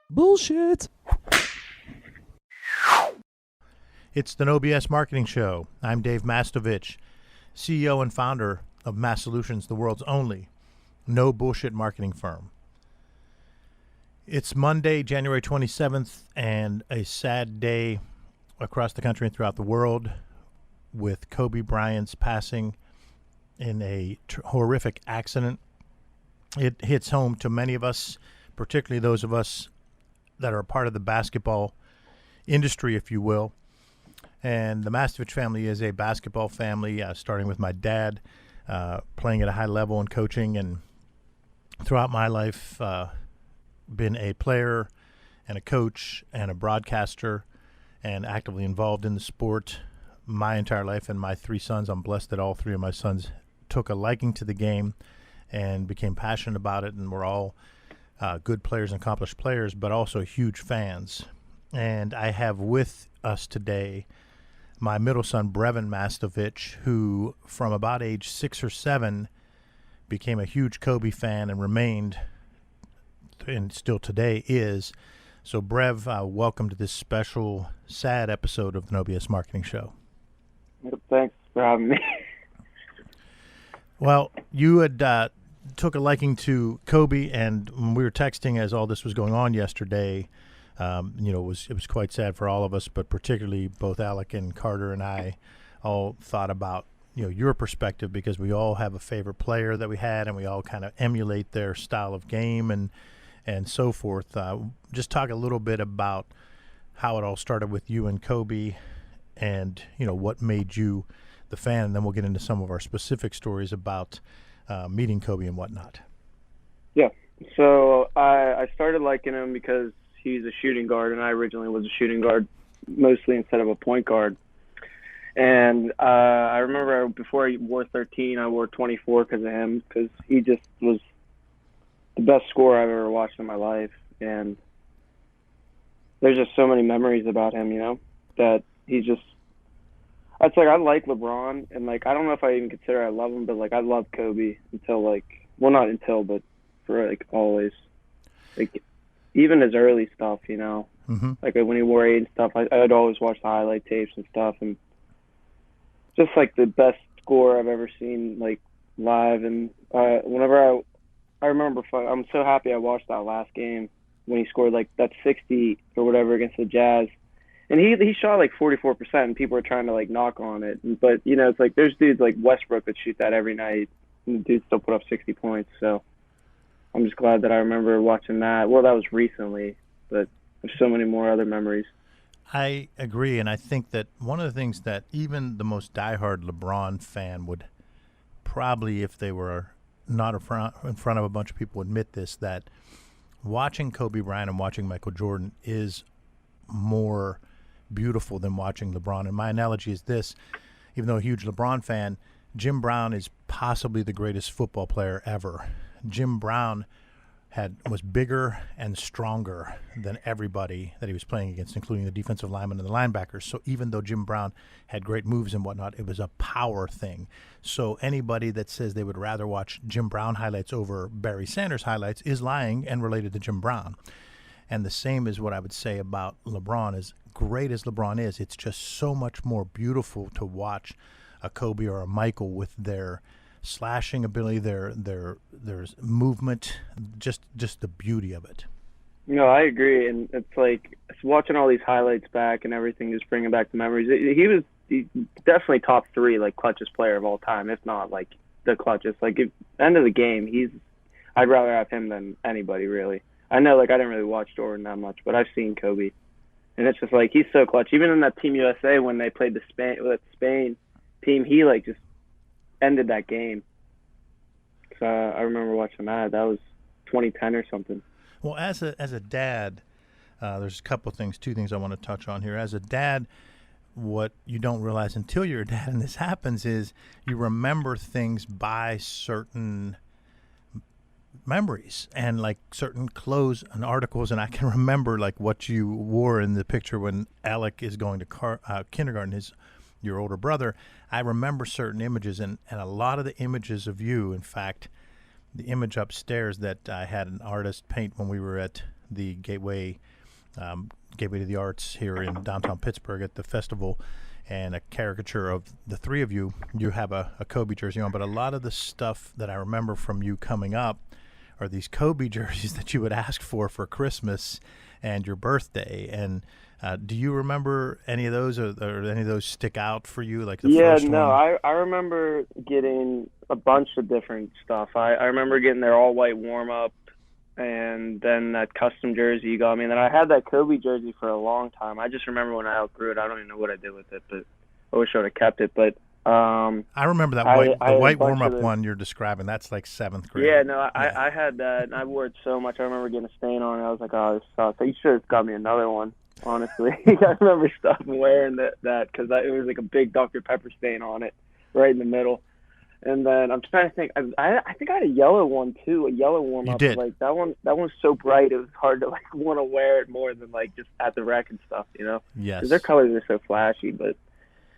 Bullshit. It's the No BS Marketing Show. I'm Dave Mastovich, CEO and founder of Massolutions, the world's only no bullshit marketing firm. It's Monday, January 27th, and a sad day across the country and throughout the world with Kobe Bryant's passing in a horrific accident. It hits home to many of us, particularly those of us that are a part of the basketball industry, if you will. And the Mastovich family is a basketball family, starting with my dad playing at a high level and coaching, and throughout my life been a player and a coach and a broadcaster and actively involved in the sport my entire life. And my three sons, I'm blessed that all three of my sons took a liking to the game and became passionate about it, and we're all good players and accomplished players, but also huge fans. And I have with us today my middle son, Brevin Mastovich, who from about age 6 or 7 became a huge Kobe fan and remained, and still today is. So Brev, welcome to this special, sad episode of the No BS Marketing Show. Thanks for having me. Well, you had took a liking to Kobe, and when we were texting as all this was going on yesterday, it was quite sad for all of us, but particularly both Alec and Carter and I all thought about your perspective, because we all have a favorite player that we had, and we all kind of emulate their style of game and so forth. Just talk a little bit about how it all started with you and Kobe, and what made you the fan, and then we'll get into some of our specific stories about meeting Kobe and whatnot. Yeah, so I started liking him because he's a shooting guard, and I originally was a shooting guard mostly instead of a point guard. And I remember before I wore 13, I wore 24 because of him, because he just was the best scorer I've ever watched in my life. And there's just so many memories about him, that he's just – it's like I like LeBron, and, I don't know if I even consider I love him, but, I love Kobe until, not until, but for, always. Even his early stuff, Mm-hmm. When he wore 8 and stuff, I'd always watch the highlight tapes and stuff, and just, the best score I've ever seen, live. And whenever I remember, I'm so happy I watched that last game when he scored, that 60 or whatever against the Jazz. And he shot 44%, and people were trying to knock on it. But it's there's dudes like Westbrook that shoot that every night, and the dudes still put up 60 points. So I'm just glad that I remember watching that. Well, that was recently, but there's so many more other memories. I agree, and I think that one of the things that even the most diehard LeBron fan would probably, if they were not in front of a bunch of people, admit this, that watching Kobe Bryant and watching Michael Jordan is more beautiful than watching LeBron. And my analogy is this: even though a huge LeBron fan, Jim Brown is possibly the greatest football player ever. Jim Brown was bigger and stronger than everybody that he was playing against, including the defensive linemen and the linebackers. So even though Jim Brown had great moves and whatnot, it was a power thing. So anybody that says they would rather watch Jim Brown highlights over Barry Sanders highlights is lying and related to Jim Brown. And the same is what I would say about LeBron. As great as LeBron is, it's just so much more beautiful to watch a Kobe or a Michael with their slashing ability, their movement, just the beauty of it. I agree, and it's watching all these highlights back and everything, just bringing back the memories. He's definitely top 3 clutchest player of all time, if not the clutchest. End of the game, I'd rather have him than anybody really. I know I didn't really watch Jordan that much, but I've seen Kobe, and it's just he's so clutch. Even in that Team USA when they played the Spain team, he just ended that game. So I remember watching that. That was 2010 or something. Well, as a dad, there's two things I want to touch on here. As a dad, what you don't realize until you're a dad, and this happens, is you remember things by certain memories and certain clothes and articles. And I can remember what you wore in the picture when Alec is going to kindergarten, your older brother. I remember certain images, and a lot of the images of you, in fact, the image upstairs that I had an artist paint when we were at the Gateway to the Arts here in downtown Pittsburgh at the festival, and a caricature of the three of you. You have a Kobe jersey on, but a lot of the stuff that I remember from you coming up are these Kobe jerseys that you would ask for Christmas and your birthday. And do you remember any of those, or any of those stick out for you? Like the first one? I remember getting a bunch of different stuff. I remember getting their all-white warm-up, and then that custom jersey you got me. And then I had that Kobe jersey for a long time. I just remember when I outgrew it. I don't even know what I did with it, but I wish I would have kept it. But I remember that white warm-up one you're describing. That's like 7th grade. Yeah, no, I had that, and I wore it so much. I remember getting a stain on it. I was like, oh, this sucks. You should have got me another one, honestly. I remember stopping wearing that because it was like a big Dr. Pepper stain on it right in the middle. And then I'm trying to think. I think I had a yellow one too, a yellow warm up. You did. Like that one was so bright it was hard to like want to wear it more than like just at the rec and stuff, you know. Yes. Because their colors are so flashy. But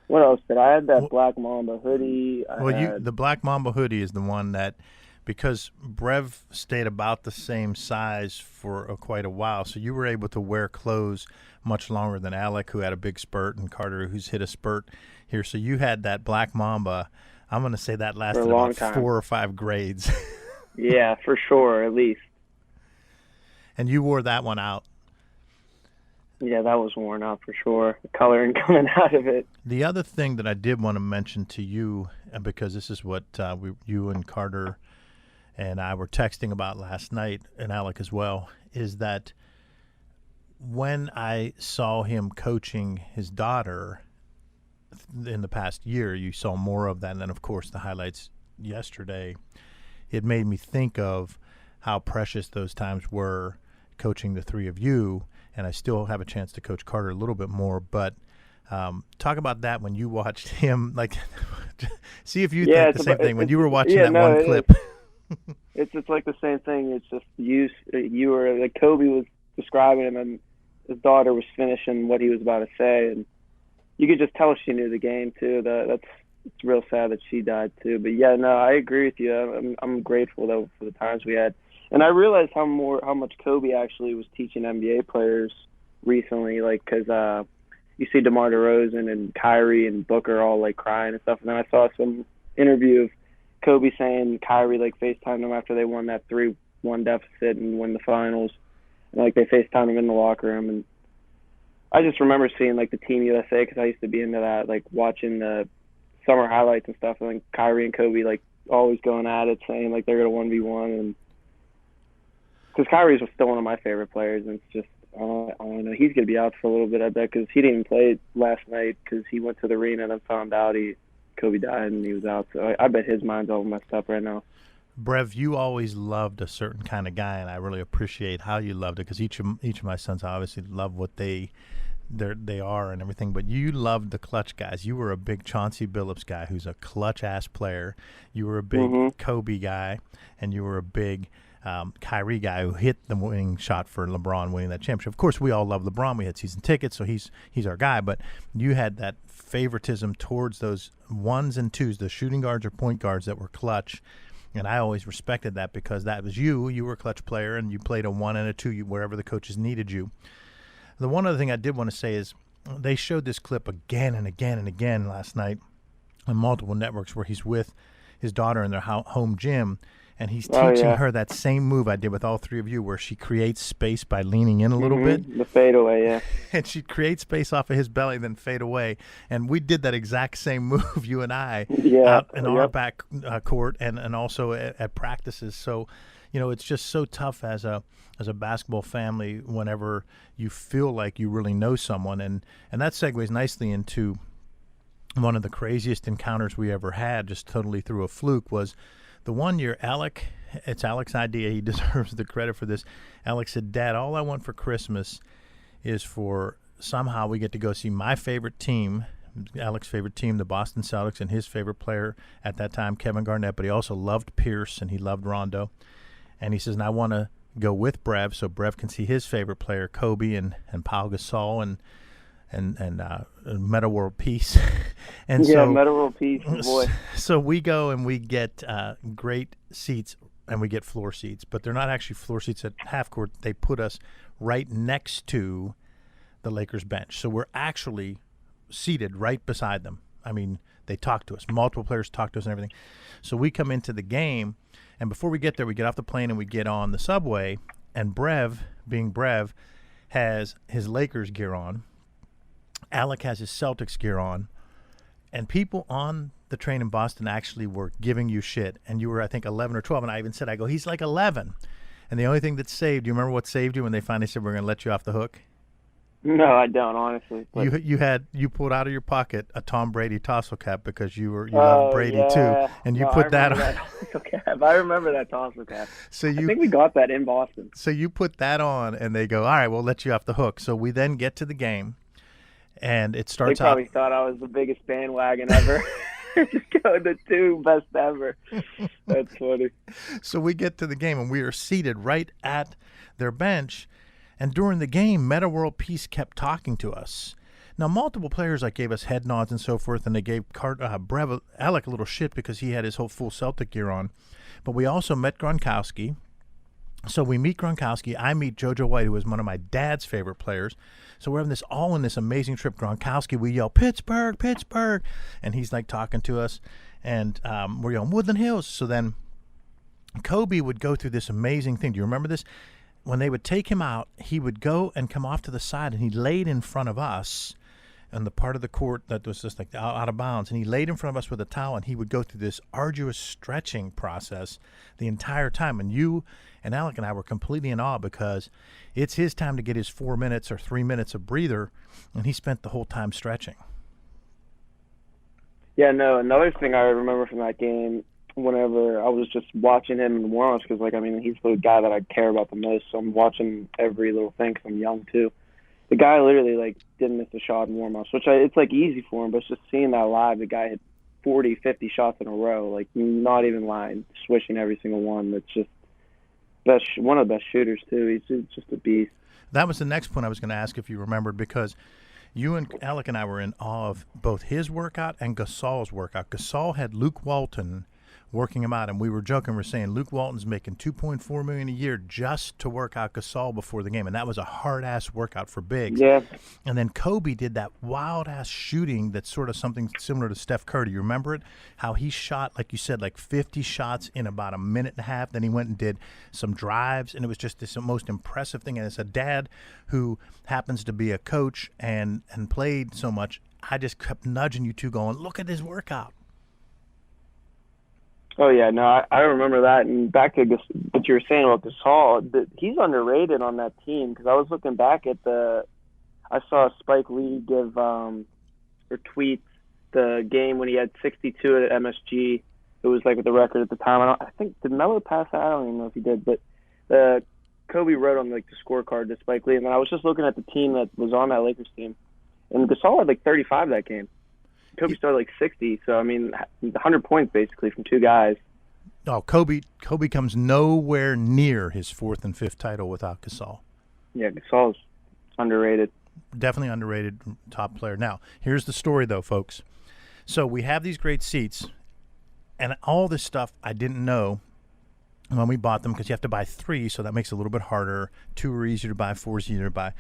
what else did I had? That Black Mamba hoodie. The Black Mamba hoodie is the one that, because Brev stayed about the same size for quite a while, so you were able to wear clothes much longer than Alec, who had a big spurt, and Carter, who's hit a spurt here. So you had that Black Mamba. I'm going to say that lasted about 4 or 5 grades. Yeah, for sure, at least. And you wore that one out. Yeah, that was worn out for sure. The coloring coming out of it. The other thing that I did want to mention to you, because this is what you and Carter and I were texting about last night, and Alec as well, is that when I saw him coaching his daughter in the past year, you saw more of that. And then, of course, the highlights yesterday, it made me think of how precious those times were coaching the three of you. And I still have a chance to coach Carter a little bit more. But talk about that when you watched him. Like, see if you think the same thing when you were watching that one clip. It's like the same thing. It's just you were like Kobe was describing him, and his daughter was finishing what he was about to say, and you could just tell she knew the game too. It's real sad that she died too. But yeah, no, I agree with you. I'm grateful though for the times we had, and I realized how much Kobe actually was teaching NBA players recently. Like, because you see DeMar DeRozan and Kyrie and Booker all like crying and stuff, and then I saw some interview of Kobe saying Kyrie like FaceTimed him after they won that 3-1 deficit and win the finals, and like they FaceTimed him in the locker room. And I just remember seeing like the Team USA, because I used to be into that, like watching the summer highlights and stuff, and like Kyrie and Kobe like always going at it, saying like they're gonna 1v1, and because Kyrie's still one of my favorite players, and it's just I don't know, he's gonna be out for a little bit, I bet, because he didn't even play last night because he went to the arena and then found out Kobe died and he was out. So I bet his mind's all messed up right now. Brev, you always loved a certain kind of guy, and I really appreciate how you loved it, because each of my sons obviously love what they are and everything, but you loved the clutch guys. You were a big Chauncey Billups guy who's a clutch-ass player. You were a big Kobe guy, and you were a big Kyrie guy who hit the winning shot for LeBron winning that championship. Of course, we all love LeBron. We had season tickets, so he's our guy, but you had that favoritism towards those ones and twos, the shooting guards or point guards that were clutch. And I always respected that, because that was you. You were a clutch player, and you played a 1 and a 2 wherever the coaches needed you. The one other thing I did want to say is they showed this clip again and again and again last night on multiple networks where he's with his daughter in their home gym, and he's teaching her that same move I did with all three of you, where she creates space by leaning in a little bit. The fadeaway, yeah. And she'd create space off of his belly, then fade away. And we did that exact same move, you and I, out in our back court and also at practices. So, you know, it's just so tough as a basketball family whenever you feel like you really know someone. And that segues nicely into one of the craziest encounters we ever had, just totally through a fluke, was the one year it's Alec's idea. He deserves the credit for this. Alec said, "Dad, all I want for Christmas is for somehow we get to go see my favorite team, Alec's favorite team, the Boston Celtics, and his favorite player at that time, Kevin Garnett, but he also loved Pierce and he loved Rondo. And he says, and I want to go with Brev so Brev can see his favorite player, Kobe and Pau Gasol and Meta World Peace." And Meta World Peace, boy. So we go and we get great seats and we get floor seats, but they're not actually floor seats at half court. They put us right next to the Lakers bench. So we're actually seated right beside them. I mean, they talk to us. Multiple players talk to us and everything. So we come into the game, and before we get there, we get off the plane and we get on the subway, and Brev, being Brev, has his Lakers gear on. Alec has his Celtics gear on. And people on the train in Boston actually were giving you shit. And you were, I think, 11 or 12. And I even said, he's like 11. And the only thing that saved, do you remember what saved you when they finally said we're going to let you off the hook? No, I don't, honestly. But... You pulled out of your pocket a Tom Brady tassel cap because you love Brady too, and you put that on. Cap. I remember that tassel cap. I think we got that in Boston. So you put that on, and they go, all right, we'll let you off the hook. So we then get to the game, and it starts. They probably thought I was the biggest bandwagon ever. Just go the two best ever. That's funny. So we get to the game, and we are seated right at their bench. And during the game, Meta World Peace kept talking to us. Now, multiple players gave us head nods and so forth, and they gave Alec a little shit because he had his whole full Celtic gear on. But we also met Gronkowski. So we meet Gronkowski. I meet JoJo White, who was one of my dad's favorite players. So we're having this all in this amazing trip. Gronkowski, we yell, Pittsburgh, Pittsburgh. And he's talking to us. And we're yelling, Woodland Hills. So then Kobe would go through this amazing thing. Do you remember this? When they would take him out, he would go and come off to the side, and he laid in front of us on the part of the court that was just out of bounds. And he laid in front of us with a towel, and he would go through this arduous stretching process the entire time. And you and Alec and I were completely in awe because it's his time to get his 4 minutes or 3 minutes of breather, and he spent the whole time stretching. Yeah, no, another thing I remember from that game, whenever I was just watching him in warm-ups, because, he's the guy that I care about the most, so I'm watching every little thing because I'm young, too. The guy literally, didn't miss a shot in warm-ups, which it's, easy for him, but it's just seeing that live, the guy hit 40, 50 shots in a row, not even lying, swishing every single one. That's just one of the best shooters, too. He's just a beast. That was the next point I was going to ask if you remembered, because you and Alec and I were in awe of both his workout and Gasol's workout. Gasol had Luke Walton working him out, and we were joking. We're saying Luke Walton's making $2.4 million a year just to work out Gasol before the game, and that was a hard-ass workout for bigs. Yeah. And then Kobe did that wild-ass shooting that's sort of something similar to Steph Curry. You remember it? How he shot, like you said, 50 shots in about a minute and a half. Then he went and did some drives, and it was just this most impressive thing. And as a dad who happens to be a coach and played so much, I just kept nudging you two going, look at his workout. Oh, yeah, no, I remember that. And back to what you were saying about Gasol, he's underrated on that team, because I was looking back at I saw Spike Lee give or tweet the game when he had 62 at MSG. It was the record at the time. I think, did Melo pass that? I don't even know if he did, but Kobe wrote on the scorecard to Spike Lee, and then I was just looking at the team that was on that Lakers team, and Gasol had 35 that game. Kobe started 60, so 100 points basically from two guys. Oh, Kobe comes nowhere near his fourth and fifth title without Gasol. Yeah, Gasol's underrated. Definitely underrated, top player. Now, here's the story though, folks. So we have these great seats, and all this stuff I didn't know when we bought them, because you have to buy 3, so that makes it a little bit harder. 2 are easier to buy, 4 is easier to buy.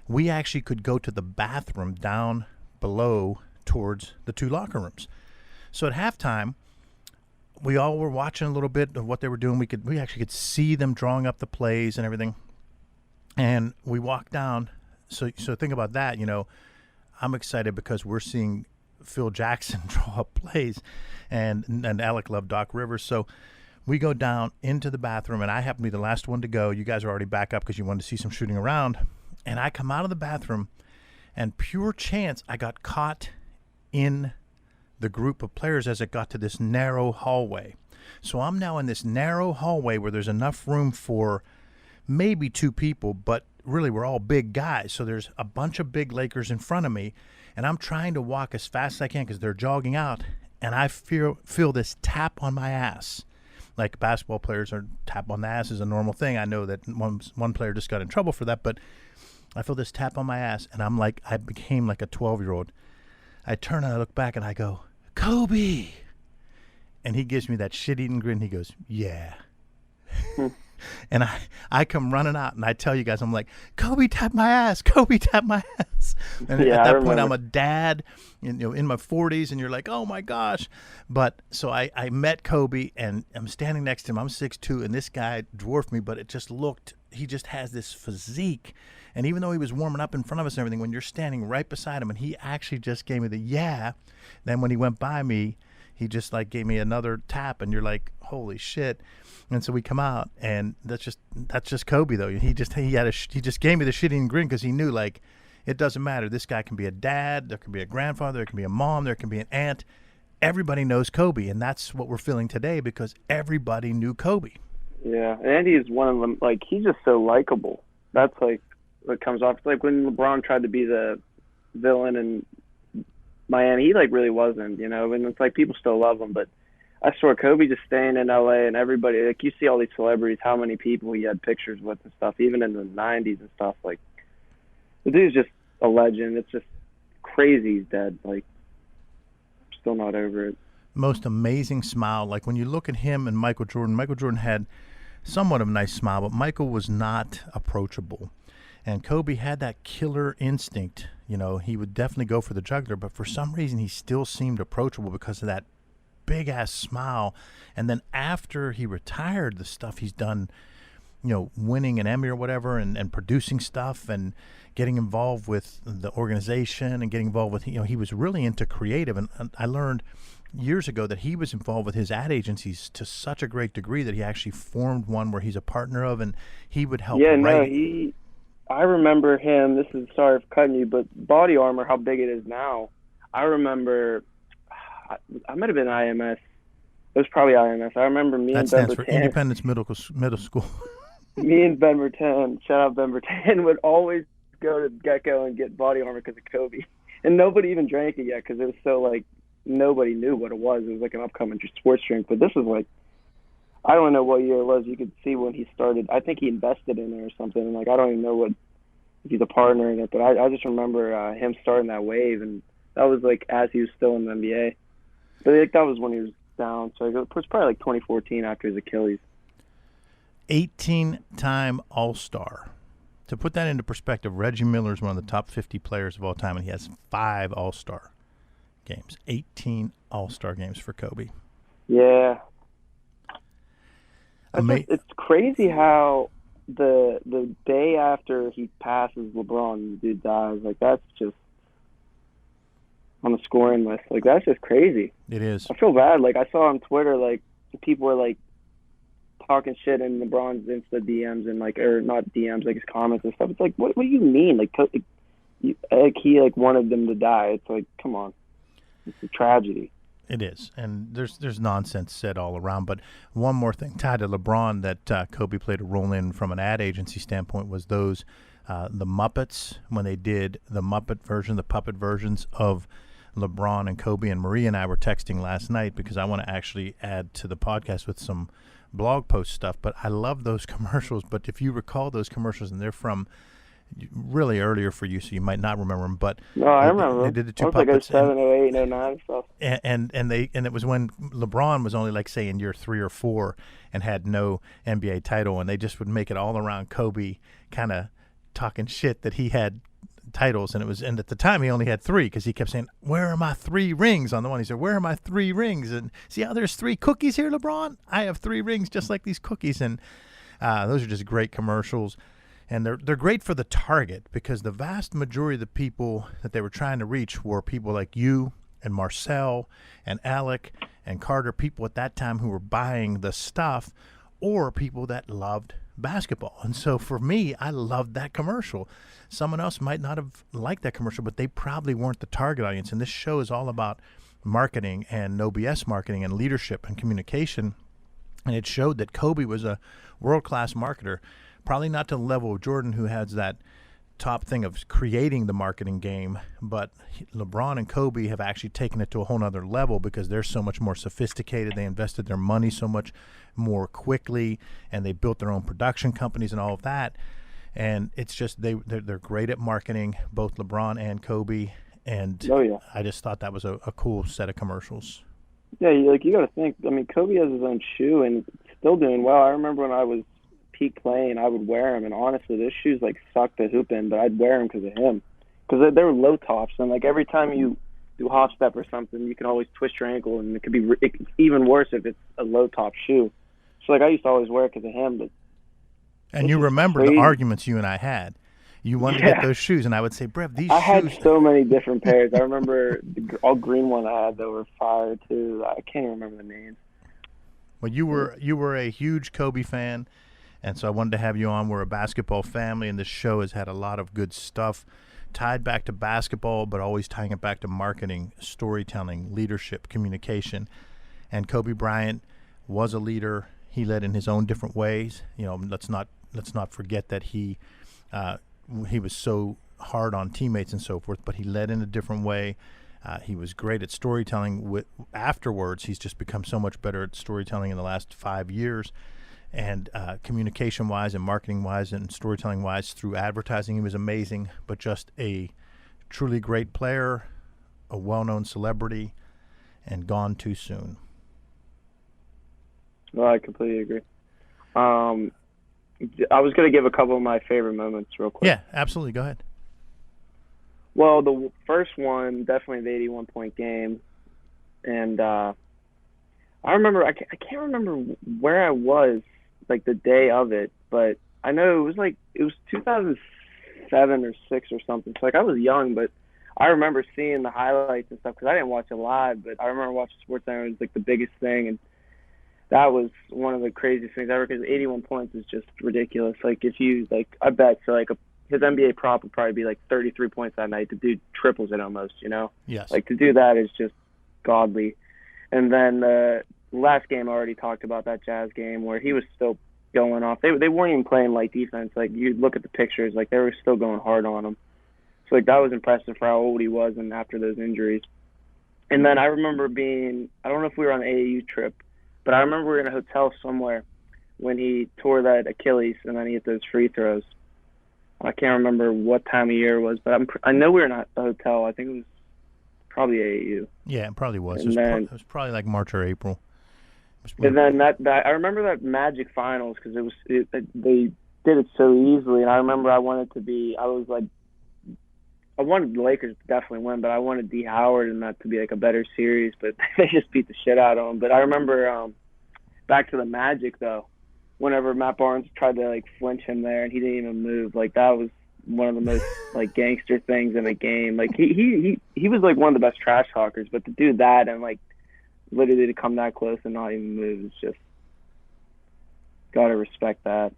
We actually could go to the bathroom down below towards the 2 locker rooms. So at halftime, we all were watching a little bit of what they were doing. We actually could see them drawing up the plays and everything. And we walked down. So think about that. I'm excited because we're seeing Phil Jackson draw up plays, and Alec loved Doc Rivers. So we go down into the bathroom, and I happen to be the last one to go. You guys are already back up because you wanted to see some shooting around. And I come out of the bathroom, and pure chance I got caught in the group of players as it got to this narrow hallway. So I'm now in this narrow hallway where there's enough room for maybe 2 people, but really we're all big guys. So there's a bunch of big Lakers in front of me, and I'm trying to walk as fast as I can because they're jogging out, and I feel this tap on my ass. Like basketball players are tap on the ass is a normal thing. I know that one player just got in trouble for that, but I feel this tap on my ass, and I became like a 12-year-old. I turn and I look back and I go, Kobe. And he gives me that shit-eating grin. He goes, yeah. And I come running out, and I tell you guys, I'm like, Kobe tapped my ass. Kobe tapped my ass. And Yeah, at I that point, remember. I'm a dad, in my 40s, and you're like, oh my gosh. But so I met Kobe, and I'm standing next to him. I'm 6'2", and this guy dwarfed me, but it just looked. He just has this physique. And even though he was warming up in front of us and everything, when you're standing right beside him, and he actually just gave me the yeah. Then when he went by me, he just like gave me another tap, and you're like, holy shit. And so we come out, and that's just Kobe though. He just gave me the shit-eating grin, because he knew, like, it doesn't matter. This guy can be a dad, there can be a grandfather, there can be a mom, there can be an aunt. Everybody knows Kobe, and that's what we're feeling today, because everybody knew Kobe. Yeah, and Andy is one of them. Like, he's just so likable. That's like what comes off. It's like when LeBron tried to be the villain in Miami, he like really wasn't, and it's like people still love him, but I swear Kobe just staying in LA, and everybody, like, you see all these celebrities, how many people he had pictures with and stuff, even in the 90s and stuff. Like, the dude's just a legend. It's just crazy he's dead. Like, still not over it. Most amazing smile. Like, when you look at him and Michael Jordan had somewhat of a nice smile, but Michael was not approachable. And Kobe had that killer instinct. He would definitely go for the jugular, but for some reason he still seemed approachable because of that big ass smile. And then after he retired, the stuff he's done, winning an Emmy or whatever, and producing stuff and getting involved with the organization and getting involved with, he was really into creative. And I learned years ago that he was involved with his ad agencies to such a great degree that he actually formed one where he's a partner of, and he would help write. I remember him. This is, sorry for cutting you, but Body Armor, how big it is now. I remember, I might have been IMS. It was probably IMS. I remember me that and stands Ben for Bertan. Independence Middle School. Me and Ben Bertan, shout out Ben Bertan, would always go to Gecko and get Body Armor because of Kobe. And nobody even drank it yet because it was so, like, nobody knew what it was. It was like an upcoming sports drink. But this was like, I don't know what year it was. You could see when he started. I think he invested in it or something. And, like, I don't even know if he's a partner in it. But I just remember him starting that wave. And that was, like, as he was still in the NBA. But like, that was when he was down. So it was probably, like, 2014 after his Achilles. 18-time All-Star. To put that into perspective, Reggie Miller is one of the top 50 players of all time, and he has 5 All-Star games. 18 All-Star games for Kobe. Yeah. It's crazy how the day after he passes LeBron, the dude dies. Like, that's just on the scoring list. Like, that's just crazy. It is. I feel bad. Like, I saw on Twitter, like, people were, like, talking shit in LeBron's Insta DMs and, like, or not DMs, like his comments and stuff. It's like, what do you mean? Like, he, like, wanted them to die. It's like, come on. It's a tragedy. It is, and there's nonsense said all around. But one more thing tied to LeBron that Kobe played a role in from an ad agency standpoint was those the Muppets, when they did the Muppet version, the puppet versions of LeBron and Kobe. And Maria and I were texting last night because I want to actually add to the podcast with some blog post stuff. But I love those commercials. But if you recall those commercials, and they're from really earlier for you, so you might not remember them, but no, I remember. They did the two puppets. Like 07, 08, 09 stuff. And it was when LeBron was only, like, say, in year 3 or 4 and had no NBA title, and they just would make it all around Kobe, kind of talking shit that he had titles, and at the time he only had 3 because he kept saying, "Where are my 3 rings?" On the one, he said, "Where are my 3 rings?" And see how there's 3 cookies here, LeBron? I have 3 rings just like these cookies, and those are just great commercials. And they're great for the target because the vast majority of the people that they were trying to reach were people like you and Marcel and Alec and Carter, people at that time who were buying the stuff, or people that loved basketball. And so for me, I loved that commercial. Someone else might not have liked that commercial, but they probably weren't the target audience. And this show is all about marketing and no BS marketing and leadership and communication. And it showed that Kobe was a world-class marketer. Probably not to the level of Jordan, who has that top thing of creating the marketing game, but LeBron and Kobe have actually taken it to a whole nother level because they're so much more sophisticated. They invested their money so much more quickly, and they built their own production companies and all of that. And it's just they're great at marketing, both LeBron and Kobe. And oh, yeah. I just thought that was a cool set of commercials. Yeah, you got to think. I mean, Kobe has his own shoe, and still doing well. I remember when I was peak playing, I would wear them, and honestly, those shoes like sucked to hoop in, but I'd wear them because of him, because they were low tops, and like every time you do hop step or something, you can always twist your ankle, and it could be even worse if it's a low top shoe. So like I used to always wear it because of him, but And you remember crazy. the arguments you and I had. You wanted to get those shoes, and I would say, Brev, these I shoes. had so many different pairs. I remember the all green one I had that were fire too. I can't even remember the names. Well, you were a huge Kobe fan, and so I wanted to have you on. We're a basketball family, and this show has had a lot of good stuff tied back to basketball, but always tying it back to marketing, storytelling, leadership, communication. And Kobe Bryant was a leader. He led in his own different ways. You know, let's not forget that he was so hard on teammates and so forth, but he led in a different way. He was great at storytelling. Afterwards, he's just become so much better at storytelling in the last 5 years. And communication-wise and marketing-wise and storytelling-wise through advertising, he was amazing, but just a truly great player, a well-known celebrity, and gone too soon. No, I completely agree. I was going to give a couple of my favorite moments real quick. Yeah, absolutely. Go ahead. Well, the first one, definitely the 81-point game. And I remember, I can't remember where I was, like, the day of it, but I know it was 2007 or 6 or something. So, like, I was young, but I remember seeing the highlights and stuff because I didn't watch it live, but I remember watching SportsCenter. It was, like, the biggest thing, and that was one of the craziest things ever because 81 points is just ridiculous. Like, if you, like, I bet, so, like, his NBA prop would probably be, like, 33 points that night. The dude triples it almost, you know? Yes. Like, to do that is just godly. And then last game I already talked about, that Jazz game where he was still going off. They weren't even playing light defense. Like, you look at the pictures, like, they were still going hard on him. So, like, that was impressive for how old he was and after those injuries. And then I remember I don't know if we were on an AAU trip, but I remember we were in a hotel somewhere when he tore that Achilles and then he hit those free throws. I can't remember what time of year it was, but I know we were in a hotel. I think it was probably AAU. Yeah, it probably was. And It was probably like March or April. And then that I remember that Magic Finals because they did it so easily, and I remember I wanted the Lakers to definitely win, but I wanted D. Howard and that to be like a better series, but they just beat the shit out of him. But I remember back to the Magic though, whenever Matt Barnes tried to like flinch him there and he didn't even move, like that was one of the most like gangster things in a game. Like he was like one of the best trash talkers, but to do that and like literally to come that close and not even move is just gotta respect that.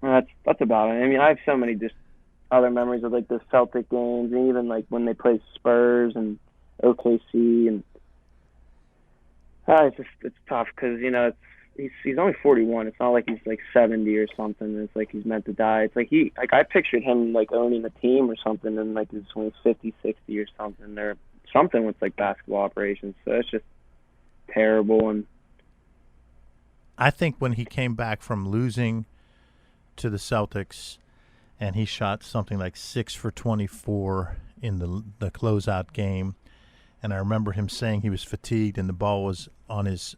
And that's about it. I mean, I have so many just other memories of like the Celtic games and even like when they played Spurs and OKC and it's tough because you know he's only 41. It's not like he's like 70 or something. It's like he's meant to die. It's like I pictured him like owning a team or something and like he's only 50, 60 or something. Or something with like basketball operations. So it's just terrible. And I think when he came back from losing to the Celtics and he shot something like 6 for 24 in the closeout game, and I remember him saying he was fatigued and the ball was on his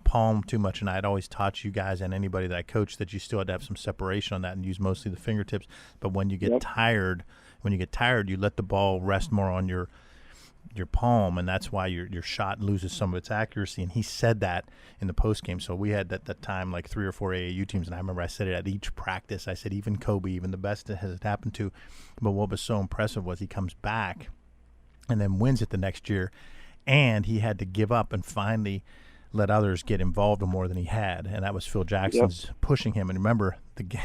palm too much, and I had always taught you guys and anybody that I coached that you still had to have some separation on that and use mostly the fingertips. But when you get tired, you let the ball rest more on your palm, and that's why your shot loses some of its accuracy. And he said that in the post game. So we had that time like 3 or 4 AAU teams, and I remember I said it at each practice. I said even Kobe, even the best that has happened to. But what was so impressive was he comes back and then wins it the next year, and he had to give up and finally let others get involved more than he had, and that was Phil Jackson's pushing him. And remember,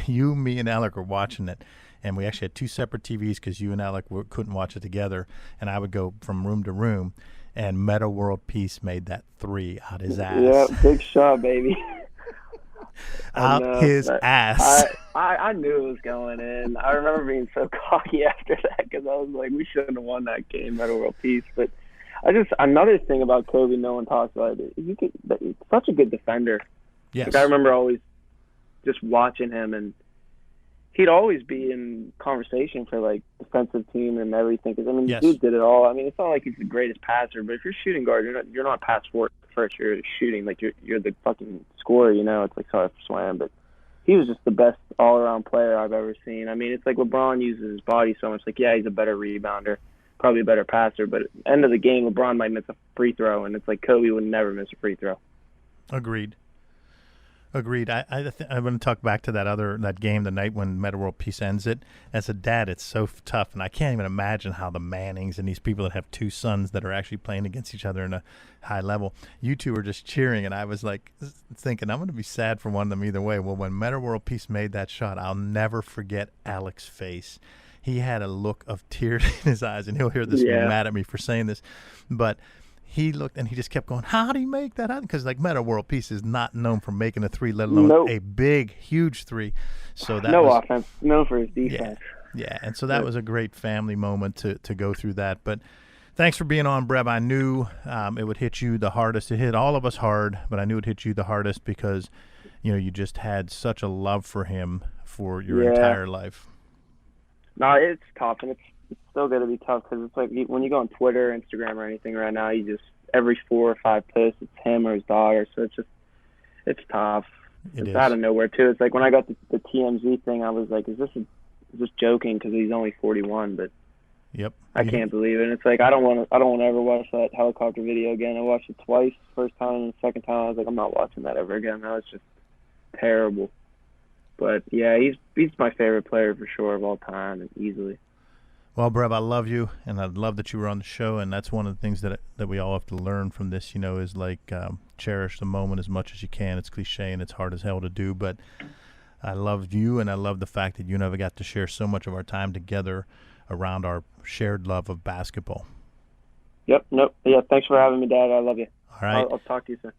you, me, and Alec were watching it, and we actually had 2 separate TVs because you and Alec couldn't watch it together, and I would go from room to room, and Meta World Peace made that 3 out his ass. Yeah, big shot, baby. Out his ass. I knew it was going in. I remember being so cocky after that because I was like, we shouldn't have won that game, Meta World Peace. But another thing about Kobe no one talks about it, he's such a good defender. Yes. Like, I remember always just watching him, and he'd always be in conversation for like defensive team and everything. Because I mean, the dude did it all. I mean, it's not like he's the greatest passer, but if you're shooting guard, you're not pass first. You're shooting, like you're the fucking scorer. It's like sorry for swearing, but he was just the best all-around player I've ever seen. I mean, it's like LeBron uses his body so much. Like, yeah, he's a better rebounder, probably a better passer, but at the end of the game, LeBron might miss a free throw, and it's like Kobe would never miss a free throw. Agreed. I want to talk back to that game, the night when Meta World Peace ends it. As a dad, it's so tough, and I can't even imagine how the Mannings and these people that have two sons that are actually playing against each other in a high level. You two were just cheering, and I was like thinking, I'm going to be sad for one of them either way. Well, when Meta World Peace made that shot, I'll never forget Alex's face. He had a look of tears in his eyes, and he'll hear this and be mad at me for saying this, but he looked and he just kept going, how do you make that happen? Because like Meta World Peace is not known for making a three, let alone a big, huge three. So that was offense, known for his defense. Yeah, and so that was a great family moment to go through that. But thanks for being on, Brev. I knew it would hit you the hardest. It hit all of us hard, but I knew it hit you the hardest because, you just had such a love for him for your entire life. No, it's tough, and it's still going to be tough because it's like when you go on Twitter, Instagram, or anything right now, you just every 4 or 5 posts, it's him or his daughter. So it's tough. It's out of nowhere too. It's like when I got the TMZ thing, I was like, is this joking? Because he's only 41, but I can't believe it. And it's like I don't want to ever watch that helicopter video again. I watched it twice. First time and the second time, I was like, I'm not watching that ever again. That was just terrible. But yeah, he's my favorite player for sure of all time, and easily. Well, Brev, I love you, and I love that you were on the show, and that's one of the things that we all have to learn from this, is like cherish the moment as much as you can. It's cliche, and it's hard as hell to do, but I love you, and I love the fact that you and I got to share so much of our time together around our shared love of basketball. Yep, nope. Yeah, thanks for having me, Dad. I love you. All right. I'll talk to you soon.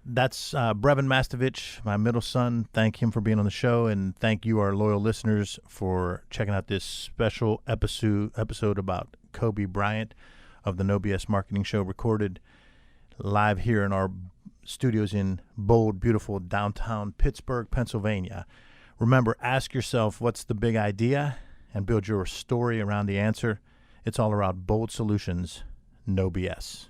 That's Brevin Mastovich, my middle son. Thank him for being on the show, and thank you, our loyal listeners, for checking out this special episode about Kobe Bryant of the No BS Marketing Show, recorded live here in our studios in bold, beautiful downtown Pittsburgh, Pennsylvania. Remember, ask yourself, what's the big idea, and build your story around the answer. It's all around bold solutions, no BS.